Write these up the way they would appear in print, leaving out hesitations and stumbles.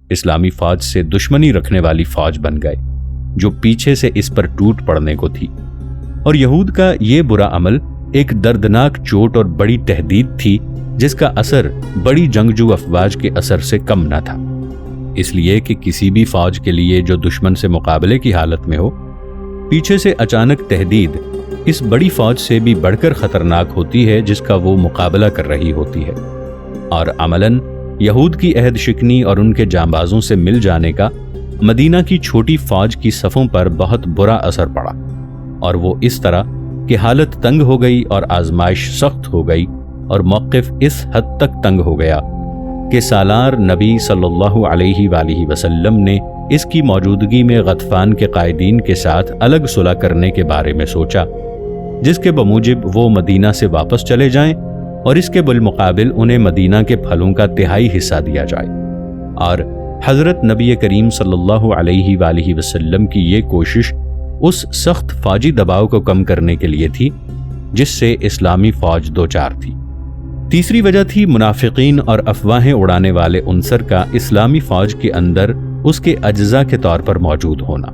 اسلامی فوج سے دشمنی رکھنے والی فوج بن گئے جو پیچھے سے اس پر ٹوٹ پڑنے کو تھی، اور یہود کا یہ برا عمل ایک دردناک چوٹ اور بڑی تہدید تھی جس کا اثر بڑی جنگجو افواج کے اثر سے کم نہ تھا، اس لیے کہ کسی بھی فوج کے لیے جو دشمن سے مقابلے کی حالت میں ہو، پیچھے سے اچانک تہدید اس بڑی فوج سے بھی بڑھ کر خطرناک ہوتی ہے جس کا وہ مقابلہ کر رہی ہوتی ہے۔ اور عملاً یہود کی عہد شکنی اور ان کے جانبازوں سے مل جانے کا مدینہ کی چھوٹی فوج کی صفوں پر بہت برا اثر پڑا، اور وہ اس طرح کہ حالت تنگ ہو گئی اور آزمائش سخت ہو گئی، اور موقف اس حد تک تنگ ہو گیا کہ سالار نبی صلی اللہ علیہ وآلہ وسلم نے اس کی موجودگی میں غطفان کے قائدین کے ساتھ الگ صلح کرنے کے بارے میں سوچا، جس کے بموجب وہ مدینہ سے واپس چلے جائیں اور اس کے بالمقابل انہیں مدینہ کے پھلوں کا 1/3 حصہ دیا جائے۔ اور حضرت نبی کریم صلی اللہ علیہ وآلہ وسلم کی یہ کوشش اس سخت فوجی دباؤ کو کم کرنے کے لیے تھی جس سے اسلامی فوج دوچار تھی۔ تیسری وجہ تھی منافقین اور افواہیں اڑانے والے عنصر کا اسلامی فوج کے اندر اس کے اجزاء کے طور پر موجود ہونا۔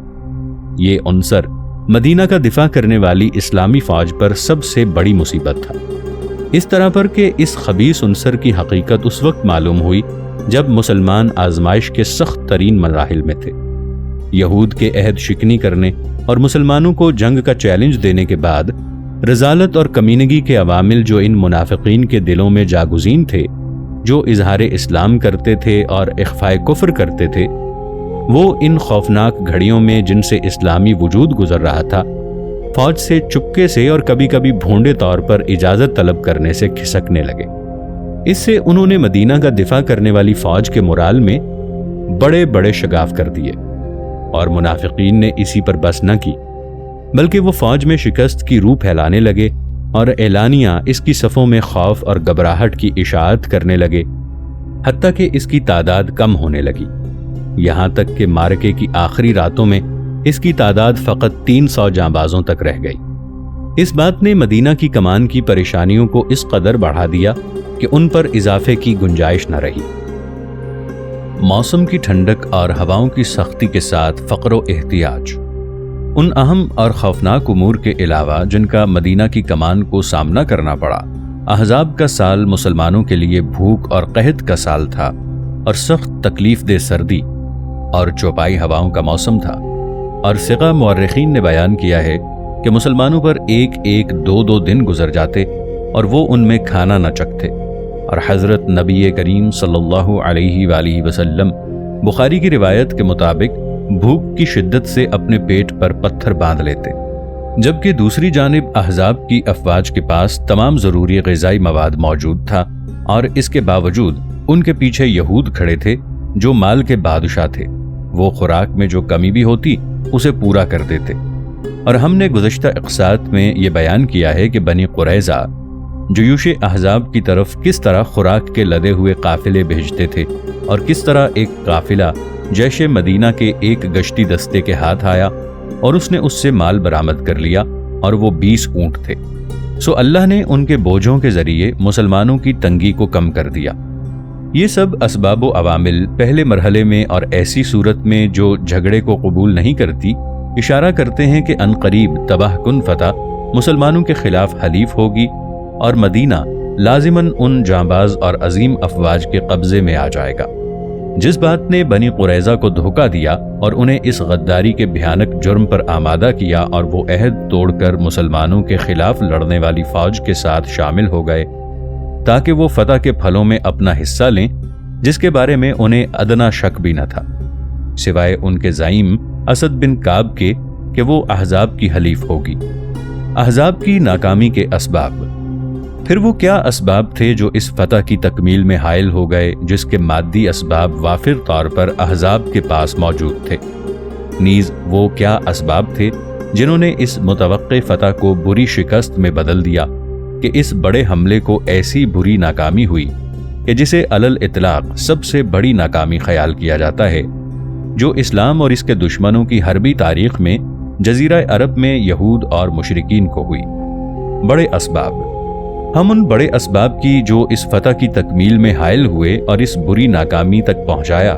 یہ عنصر مدینہ کا دفاع کرنے والی اسلامی فوج پر سب سے بڑی مصیبت تھا، اس طرح پر کہ اس خبیث عنصر کی حقیقت اس وقت معلوم ہوئی جب مسلمان آزمائش کے سخت ترین مراحل میں تھے۔ یہود کے عہد شکنی کرنے اور مسلمانوں کو جنگ کا چیلنج دینے کے بعد رذالت اور کمینگی کے عوامل جو ان منافقین کے دلوں میں جاگزین تھے، جو اظہار اسلام کرتے تھے اور اخفاء کفر کرتے تھے، وہ ان خوفناک گھڑیوں میں جن سے اسلامی وجود گزر رہا تھا، فوج سے چپکے سے اور کبھی کبھی بھونڈے طور پر اجازت طلب کرنے سے کھسکنے لگے۔ اس سے انہوں نے مدینہ کا دفاع کرنے والی فوج کے مورال میں بڑے بڑے شگاف کر دیے، اور منافقین نے اسی پر بس نہ کی بلکہ وہ فوج میں شکست کی روح پھیلانے لگے اور اعلانیہ اس کی صفوں میں خوف اور گھبراہٹ کی اشاعت کرنے لگے، حتیٰ کہ اس کی تعداد کم ہونے لگی، یہاں تک کہ معرکے کی آخری راتوں میں اس کی تعداد فقط 300 جانبازوں تک رہ گئی۔ اس بات نے مدینہ کی کمان کی پریشانیوں کو اس قدر بڑھا دیا کہ ان پر اضافے کی گنجائش نہ رہی۔ موسم کی ٹھنڈک اور ہواؤں کی سختی کے ساتھ فقر و احتیاج، ان اہم اور خوفناک امور کے علاوہ جن کا مدینہ کی کمان کو سامنا کرنا پڑا، احزاب کا سال مسلمانوں کے لیے بھوک اور قحط کا سال تھا، اور سخت تکلیف دہ سردی اور چوپائی ہواؤں کا موسم تھا، اور ثقہ مورخین نے بیان کیا ہے کہ مسلمانوں پر ایک 2 دن گزر جاتے اور وہ ان میں کھانا نہ چکھتے، اور حضرت نبی کریم صلی اللہ علیہ وآلہ وسلم بخاری کی روایت کے مطابق بھوک کی شدت سے اپنے پیٹ پر پتھر باندھ لیتے، جبکہ دوسری جانب احزاب کی افواج کے پاس تمام ضروری غذائی مواد موجود تھا، اور اس کے باوجود ان کے پیچھے یہود کھڑے تھے جو مال کے بادشاہ تھے، وہ خوراک میں جو کمی بھی ہوتی اسے پورا کر دیتے۔ اور ہم نے گزشتہ اقساط میں یہ بیان کیا ہے کہ بنی قریظہ جیوش احزاب کی طرف کس طرح خوراک کے لدے ہوئے قافلے بھیجتے تھے، اور کس طرح ایک قافلہ جیش مدینہ کے ایک گشتی دستے کے ہاتھ آیا اور اس نے اس سے مال برآمد کر لیا، اور وہ 20 اونٹ تھے۔ سو اللہ نے ان کے بوجھوں کے ذریعے مسلمانوں کی تنگی کو کم کر دیا۔ یہ سب اسباب و عوامل پہلے مرحلے میں اور ایسی صورت میں جو جھگڑے کو قبول نہیں کرتی اشارہ کرتے ہیں کہ عنقریب تباہ کن فتح مسلمانوں کے خلاف حلیف ہوگی، اور مدینہ لازماً ان جانباز اور عظیم افواج کے قبضے میں آ جائے گا۔ جس بات نے بنی قریظہ کو دھوکہ دیا اور انہیں اس غداری کے بھیانک جرم پر آمادہ کیا، اور وہ عہد توڑ کر مسلمانوں کے خلاف لڑنے والی فوج کے ساتھ شامل ہو گئے تاکہ وہ فتح کے پھلوں میں اپنا حصہ لیں، جس کے بارے میں انہیں ادنا شک بھی نہ تھا، سوائے ان کے زعیم اسد بن کعب کے کہ وہ احزاب کی حلیف ہوگی۔ احزاب کی ناکامی کے اسباب، پھر وہ کیا اسباب تھے جو اس فتح کی تکمیل میں حائل ہو گئے جس کے مادی اسباب وافر طور پر احزاب کے پاس موجود تھے؟ نیز وہ کیا اسباب تھے جنہوں نے اس متوقع فتح کو بری شکست میں بدل دیا کہ اس بڑے حملے کو ایسی بری ناکامی ہوئی کہ جسے علل اطلاق سب سے بڑی ناکامی خیال کیا جاتا ہے جو اسلام اور اس کے دشمنوں کی حربی تاریخ میں جزیرہ عرب میں یہود اور مشرکین کو ہوئی؟ بڑے اسباب۔ ہم ان بڑے اسباب کی جو اس فتح کی تکمیل میں حائل ہوئے اور اس بری ناکامی تک پہنچایا،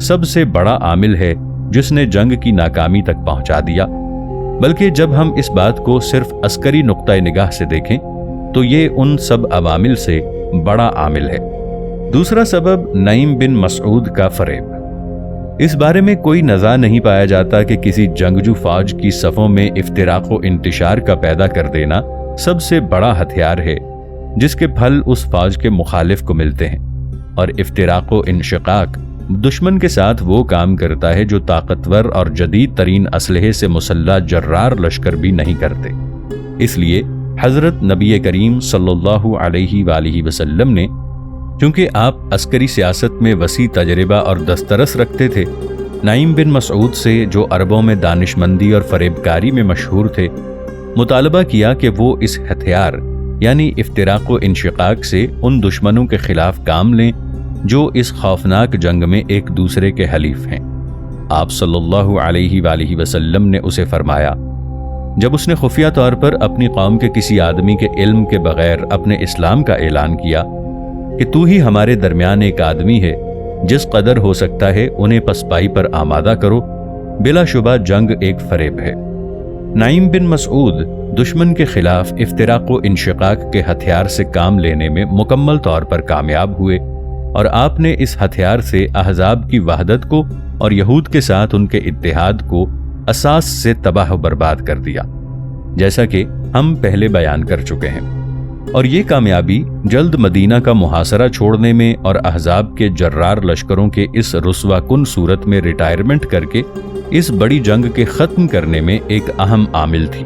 سب سے بڑا عامل ہے جس نے جنگ کی ناکامی تک پہنچا دیا، بلکہ جب ہم اس بات کو صرف عسکری نقطۂ نگاہ سے دیکھیں تو یہ ان سب عوامل سے بڑا عامل ہے۔ دوسرا سبب نعیم بن مسعود کا فریب۔ اس بارے میں کوئی نزاع نہیں پایا جاتا کہ کسی جنگجو فوج کی صفوں میں افتراق و انتشار کا پیدا کر دینا سب سے بڑا ہتھیار ہے جس کے پھل اس فوج کے مخالف کو ملتے ہیں، اور افتراق و انشقاق دشمن کے ساتھ وہ کام کرتا ہے جو طاقتور اور جدید ترین اسلحے سے مسلح جرار لشکر بھی نہیں کرتے۔ اس لیے حضرت نبی کریم صلی اللہ علیہ وآلہ وسلم نے، چونکہ آپ عسکری سیاست میں وسیع تجربہ اور دسترس رکھتے تھے، نعیم بن مسعود سے جو عربوں میں دانشمندی اور فریبکاری میں مشہور تھے، مطالبہ کیا کہ وہ اس ہتھیار یعنی افتراق و انشقاق سے ان دشمنوں کے خلاف کام لیں جو اس خوفناک جنگ میں ایک دوسرے کے حلیف ہیں۔ آپ صلی اللہ علیہ وآلہ وسلم نے اسے فرمایا، جب اس نے خفیہ طور پر اپنی قوم کے کسی آدمی کے علم کے بغیر اپنے اسلام کا اعلان کیا کہ تو ہی ہمارے درمیان ایک آدمی ہے، جس قدر ہو سکتا ہے انہیں پسپائی پر آمادہ کرو، بلا شبہ جنگ ایک فریب ہے۔ نعیم بن مسعود دشمن کے خلاف افتراق و انشقاق کے ہتھیار سے کام لینے میں مکمل طور پر کامیاب ہوئے، اور آپ نے اس ہتھیار سے احزاب کی وحدت کو اور یہود کے ساتھ ان کے اتحاد کو اساس سے تباہ و برباد کر دیا، جیسا کہ ہم پہلے بیان کر چکے ہیں۔ اور یہ کامیابی جلد مدینہ کا محاصرہ چھوڑنے میں اور احزاب کے جرار لشکروں کے اس رسوا کن صورت میں ریٹائرمنٹ کر کے اس بڑی جنگ کے ختم کرنے میں ایک اہم عامل تھی۔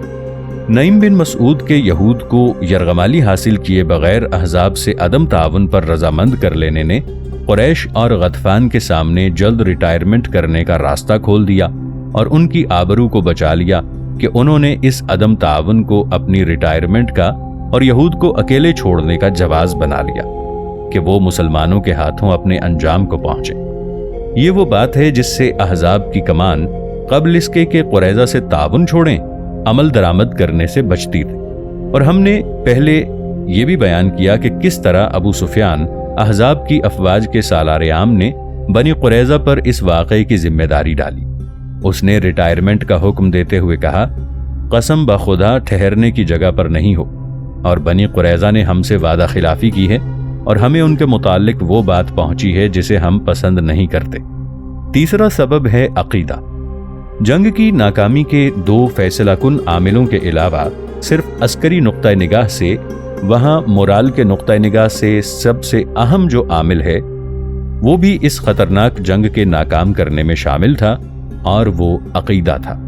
نعیم بن مسعود کے یہود کو یرغمالی حاصل کیے بغیر احزاب سے عدم تعاون پر رضامند کر لینے نے قریش اور غطفان کے سامنے جلد ریٹائرمنٹ کرنے کا راستہ کھول دیا، اور ان کی آبرو کو بچا لیا کہ انہوں نے اس عدم تعاون کو اپنی ریٹائرمنٹ کا اور یہود کو اکیلے چھوڑنے کا جواز بنا لیا کہ وہ مسلمانوں کے ہاتھوں اپنے انجام کو پہنچے۔ یہ وہ بات ہے جس سے احزاب کی کمان قبل اس کے کہ قریظہ سے تعاون چھوڑیں عمل درآمد کرنے سے بچتی تھی۔ اور ہم نے پہلے یہ بھی بیان کیا کہ کس طرح ابو سفیان احزاب کی افواج کے سالار عام نے بنی قریظہ پر اس واقعے کی ذمہ داری ڈالی۔ اس نے ریٹائرمنٹ کا حکم دیتے ہوئے کہا، قسم بخدا ٹھہرنے کی جگہ پر نہیں ہو، اور بنی قریظہ نے ہم سے وعدہ خلافی کی ہے اور ہمیں ان کے متعلق وہ بات پہنچی ہے جسے ہم پسند نہیں کرتے۔ تیسرا سبب ہے عقیدہ۔ جنگ کی ناکامی کے دو فیصلہ کن عاملوں کے علاوہ صرف عسکری نقطۂ نگاہ سے، وہاں مورال کے نقطۂ نگاہ سے سب سے اہم جو عامل ہے وہ بھی اس خطرناک جنگ کے ناکام کرنے میں شامل تھا، اور وہ عقیدہ تھا۔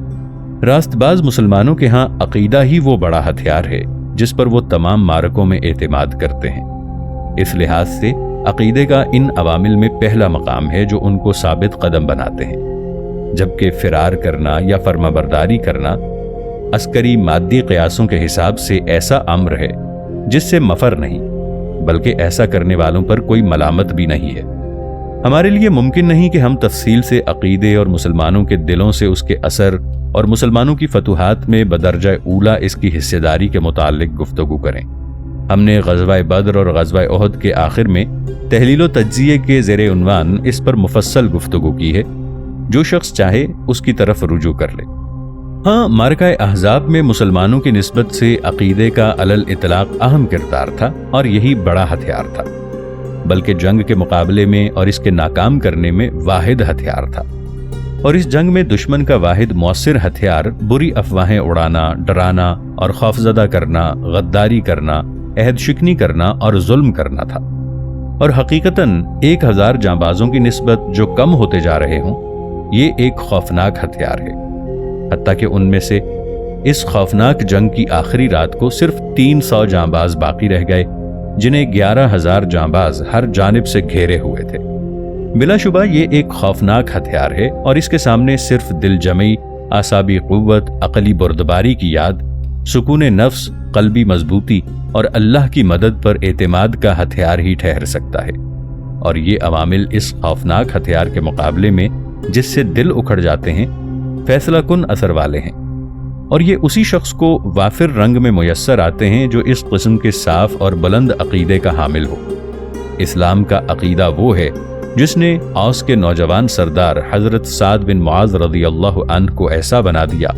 راست باز مسلمانوں کے ہاں عقیدہ ہی وہ بڑا ہتھیار ہے جس پر وہ تمام معرکوں میں اعتماد کرتے ہیں۔ اس لحاظ سے عقیدے کا ان عوامل میں پہلا مقام ہے جو ان کو ثابت قدم بناتے ہیں، جبکہ فرار کرنا یا فرمانبرداری کرنا عسکری مادی قیاسوں کے حساب سے ایسا امر ہے جس سے مفر نہیں، بلکہ ایسا کرنے والوں پر کوئی ملامت بھی نہیں ہے۔ ہمارے لیے ممکن نہیں کہ ہم تفصیل سے عقیدے اور مسلمانوں کے دلوں سے اس کے اثر اور مسلمانوں کی فتوحات میں بدرجہ اولا اس کی حصہ داری کے متعلق گفتگو کریں۔ ہم نے غزوہ بدر اور غزوہ احد کے آخر میں تحلیل و تجزیے کے زیر عنوان اس پر مفصل گفتگو کی ہے، جو شخص چاہے اس کی طرف رجوع کر لے۔ ہاں، معرکہ احزاب میں مسلمانوں کی نسبت سے عقیدے کا علل اطلاق اہم کردار تھا، اور یہی بڑا ہتھیار تھا، بلکہ جنگ کے مقابلے میں اور اس کے ناکام کرنے میں واحد ہتھیار تھا۔ اور اس جنگ میں دشمن کا واحد مؤثر ہتھیار بری افواہیں اڑانا، ڈرانا اور خوفزدہ کرنا، غداری کرنا، عہد شکنی کرنا اور ظلم کرنا تھا۔ اور حقیقتاً 1000 جانبازوں کی نسبت جو کم ہوتے جا رہے ہوں، یہ ایک خوفناک ہتھیار ہے، حتیٰ کہ ان میں سے اس خوفناک جنگ کی آخری رات کو صرف 300 جانباز باقی رہ گئے، جنہیں 11000 جانباز ہر جانب سے گھیرے ہوئے تھے۔ بلا شبہ یہ ایک خوفناک ہتھیار ہے، اور اس کے سامنے صرف دل جمعی، اعصابی قوت، عقلی بردباری کی یاد، سکون نفس، قلبی مضبوطی اور اللہ کی مدد پر اعتماد کا ہتھیار ہی ٹھہر سکتا ہے۔ اور یہ عوامل اس خوفناک ہتھیار کے مقابلے میں جس سے دل اکھڑ جاتے ہیں، فیصلہ کن اثر والے ہیں، اور یہ اسی شخص کو وافر رنگ میں میسر آتے ہیں جو اس قسم کے صاف اور بلند عقیدے کا حامل ہو۔ اسلام کا عقیدہ وہ ہے جس نے اوس کے نوجوان سردار حضرت سعد بن معاذ رضی اللہ عنہ کو ایسا بنا دیا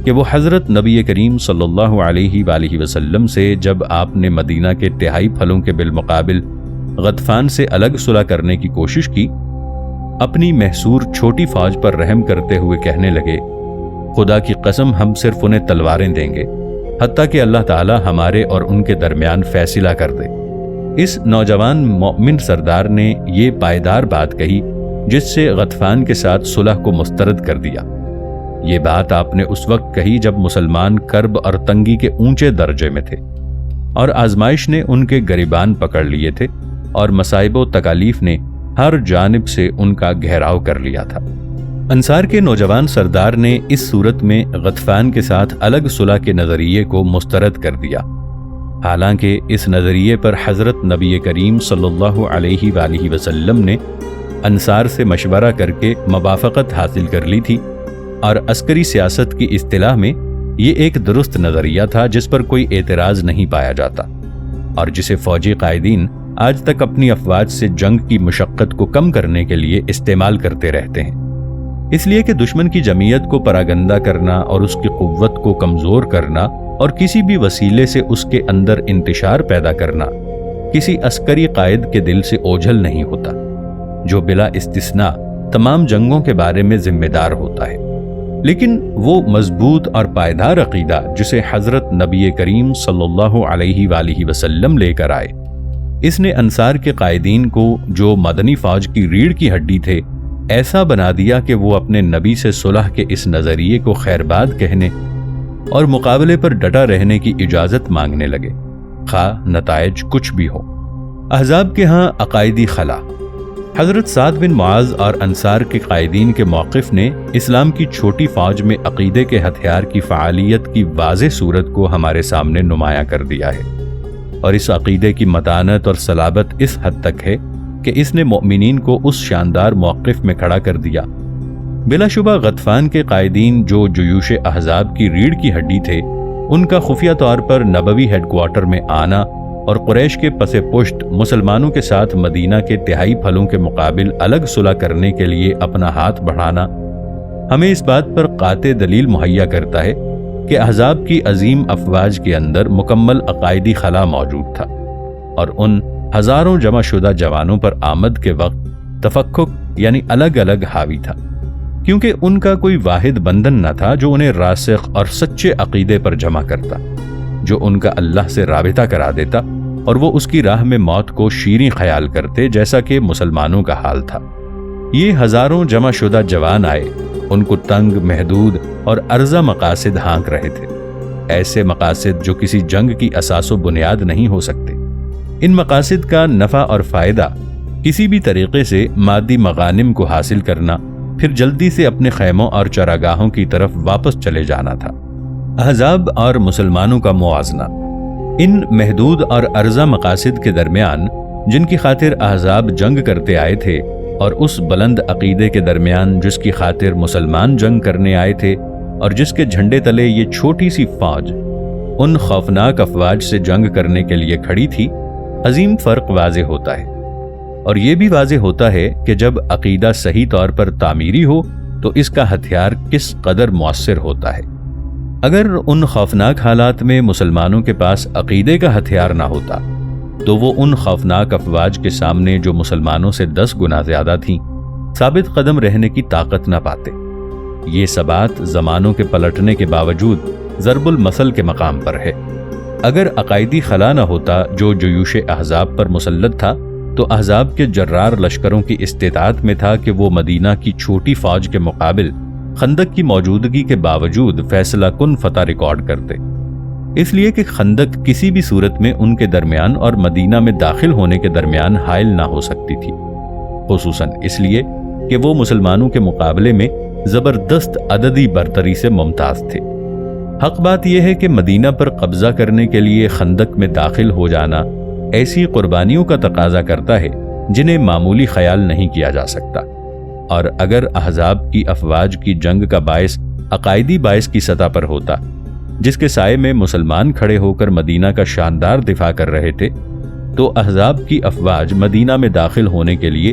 کہ وہ حضرت نبی کریم صلی اللہ علیہ وآلہ وسلم سے جب آپ نے مدینہ کے تہائی پھلوں کے بالمقابل غطفان سے الگ صلح کرنے کی کوشش کی، اپنی محصور چھوٹی فوج پر رحم کرتے ہوئے کہنے لگے، خدا کی قسم ہم صرف انہیں تلواریں دیں گے حتیٰ کہ اللہ تعالی ہمارے اور ان کے درمیان فیصلہ کر دے۔ اس نوجوان مومن سردار نے یہ پائیدار بات کہی جس سے غطفان کے ساتھ صلح کو مسترد کر دیا۔ یہ بات آپ نے اس وقت کہی جب مسلمان کرب اور تنگی کے اونچے درجے میں تھے اور آزمائش نے ان کے گریبان پکڑ لیے تھے اور مصائب و تکالیف نے ہر جانب سے ان کا گھیراؤ کر لیا تھا۔ انصار کے نوجوان سردار نے اس صورت میں غطفان کے ساتھ الگ صلح کے نظریے کو مسترد کر دیا، حالانکہ اس نظریے پر حضرت نبی کریم صلی اللہ علیہ وآلہ وسلم نے انصار سے مشورہ کر کے موافقت حاصل کر لی تھی، اور عسکری سیاست کی اصطلاح میں یہ ایک درست نظریہ تھا جس پر کوئی اعتراض نہیں پایا جاتا، اور جسے فوجی قائدین آج تک اپنی افواج سے جنگ کی مشقت کو کم کرنے کے لیے استعمال کرتے رہتے ہیں۔ اس لیے کہ دشمن کی جمعیت کو پراگندہ کرنا اور اس کی قوت کو کمزور کرنا اور کسی بھی وسیلے سے اس کے اندر انتشار پیدا کرنا کسی عسکری قائد کے دل سے اوجھل نہیں ہوتا، جو بلا استثناء تمام جنگوں کے بارے میں ذمہ دار ہوتا ہے۔ لیکن وہ مضبوط اور پائیدار عقیدہ جسے حضرت نبی کریم صلی اللہ علیہ وآلہ وسلم لے کر آئے، اس نے انصار کے قائدین کو، جو مدنی فوج کی ریڑھ کی ہڈی تھے، ایسا بنا دیا کہ وہ اپنے نبی سے صلح کے اس نظریے کو خیرباد کہنے اور مقابلے پر ڈٹا رہنے کی اجازت مانگنے لگے، خواہ نتائج کچھ بھی ہو۔ احزاب کے ہاں عقائدی خلا۔ حضرت سعد بن معاذ اور انصار کے قائدین کے موقف نے اسلام کی چھوٹی فوج میں عقیدے کے ہتھیار کی فعالیت کی واضح صورت کو ہمارے سامنے نمایاں کر دیا ہے، اور اس عقیدے کی متانت اور صلابت اس حد تک ہے کہ اس نے مومنین کو اس شاندار موقف میں کھڑا کر دیا۔ بلا شبہ غطفان کے قائدین، جو جیوش احزاب کی ریڑھ کی ہڈی تھے، ان کا خفیہ طور پر نبوی ہیڈ کوارٹر میں آنا اور قریش کے پس پشت مسلمانوں کے ساتھ مدینہ کے تہائی پھلوں کے مقابل الگ صلح کرنے کے لیے اپنا ہاتھ بڑھانا ہمیں اس بات پر قاطع دلیل مہیا کرتا ہے کہ احزاب کی عظیم افواج کے اندر مکمل عقائدی خلا موجود تھا، اور ان ہزاروں جمع شدہ جوانوں پر آمد کے وقت تفکک یعنی الگ الگ حاوی تھا، کیونکہ ان کا کوئی واحد بندھن نہ تھا جو انہیں راسخ اور سچے عقیدے پر جمع کرتا، جو ان کا اللہ سے رابطہ کرا دیتا، اور وہ اس کی راہ میں موت کو شیریں خیال کرتے، جیسا کہ مسلمانوں کا حال تھا۔ یہ ہزاروں جمع شدہ جوان آئے، ان کو تنگ، محدود اور عرضہ مقاصد ہانک رہے تھے، ایسے مقاصد جو کسی جنگ کی اساس و بنیاد نہیں ہو سکتے۔ ان مقاصد کا نفع اور فائدہ کسی بھی طریقے سے مادی مغانم کو حاصل کرنا، پھر جلدی سے اپنے خیموں اور چراگاہوں کی طرف واپس چلے جانا تھا۔ احزاب اور مسلمانوں کا موازنہ۔ ان محدود اور عرضہ مقاصد کے درمیان جن کی خاطر احزاب جنگ کرتے آئے تھے، اور اس بلند عقیدے کے درمیان جس کی خاطر مسلمان جنگ کرنے آئے تھے، اور جس کے جھنڈے تلے یہ چھوٹی سی فوج ان خوفناک افواج سے جنگ کرنے کے لیے کھڑی تھی، عظیم فرق واضح ہوتا ہے۔ اور یہ بھی واضح ہوتا ہے کہ جب عقیدہ صحیح طور پر تعمیری ہو تو اس کا ہتھیار کس قدر مؤثر ہوتا ہے۔ اگر ان خوفناک حالات میں مسلمانوں کے پاس عقیدے کا ہتھیار نہ ہوتا تو وہ ان خوفناک افواج کے سامنے، جو مسلمانوں سے 10 گنا زیادہ تھیں، ثابت قدم رہنے کی طاقت نہ پاتے۔ یہ ثبات زمانوں کے پلٹنے کے باوجود ضرب المثل کے مقام پر ہے۔ اگر عقائدی خلا نہ ہوتا جو جیوش احزاب پر مسلط تھا، تو احزاب کے جرار لشکروں کی استطاعت میں تھا کہ وہ مدینہ کی چھوٹی فوج کے مقابل خندق کی موجودگی کے باوجود فیصلہ کن فتح ریکارڈ کرتے، اس لیے کہ خندق کسی بھی صورت میں ان کے درمیان اور مدینہ میں داخل ہونے کے درمیان حائل نہ ہو سکتی تھی، خصوصاً اس لیے کہ وہ مسلمانوں کے مقابلے میں زبردست عددی برتری سے ممتاز تھے۔ حق بات یہ ہے کہ مدینہ پر قبضہ کرنے کے لیے خندق میں داخل ہو جانا ایسی قربانیوں کا تقاضا کرتا ہے جنہیں معمولی خیال نہیں کیا جا سکتا، اور اگر احزاب کی افواج کی جنگ کا باعث عقائدی باعث کی سطح پر ہوتا، جس کے سائے میں مسلمان کھڑے ہو کر مدینہ کا شاندار دفاع کر رہے تھے، تو احزاب کی افواج مدینہ میں داخل ہونے کے لیے